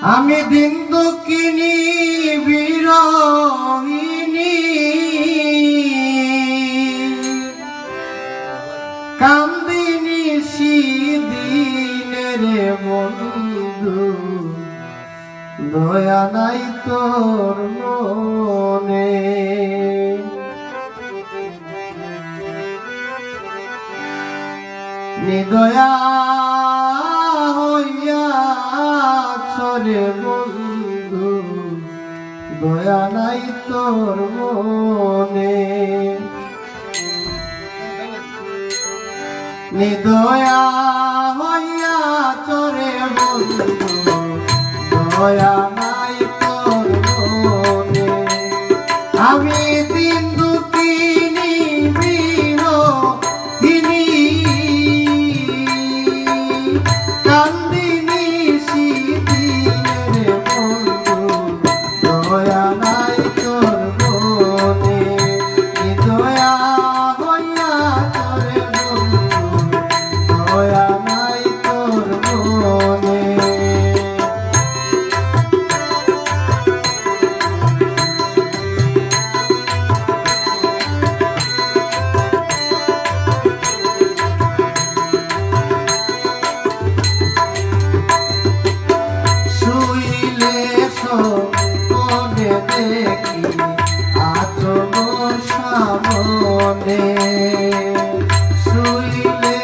আমি দিন দুঃখিনী বিরহিনী কান্দিনী সিদিনের বন্ধু দয়া নাই তোর মনে নিদয়া হইয়া চলে বন্ধু দয়া নাই তোর মনে নিদয়া হইয়া চলে বন্ধু দয়া নাই তোর মনে আমি দিন দুঃখিনী বিরহিনী কান্দিনী সিদিনের বন্ধু দয়া নাই তোর মনে দয়া হইয়া তোরে বন্ধু দয়া নাই তোর মনে দেখি আচমন সামনে শুইলে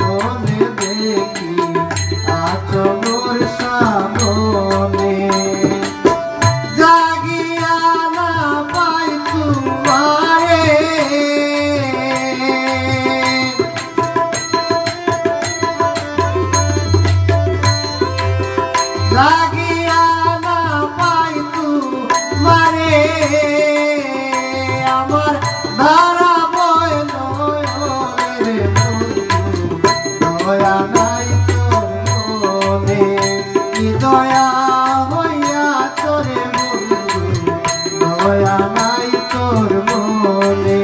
মনে দেখি আচমন সামনে জাগিয়া না পাই তোমারে জাগিয়া মারে আমার ধারা বয় নয়নে দয়া নাই তোর মনে দয়া হইয়া তোরে বন্ধু দয়া নাই তোর মনে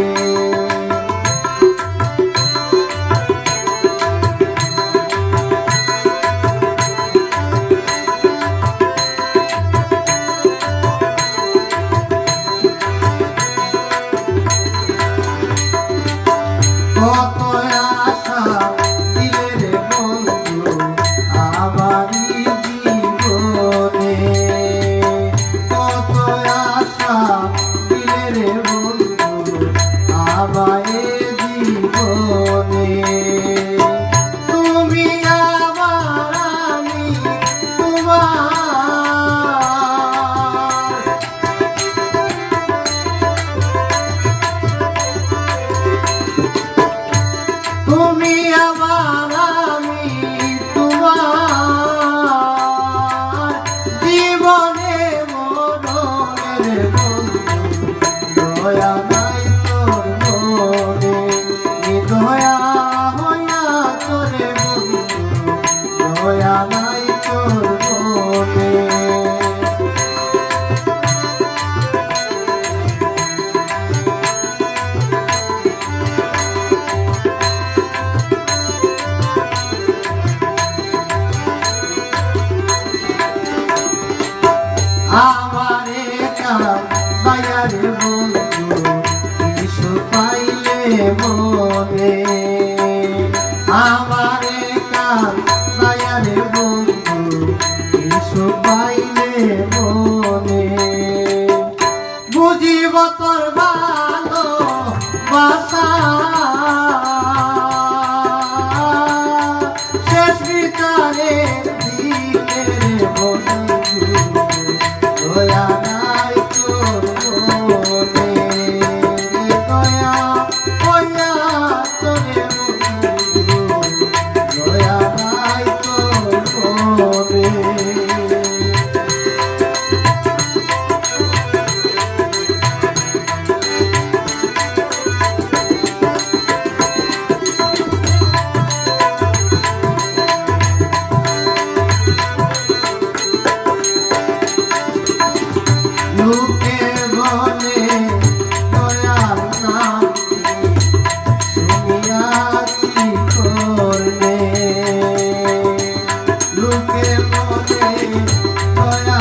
মনে দয়া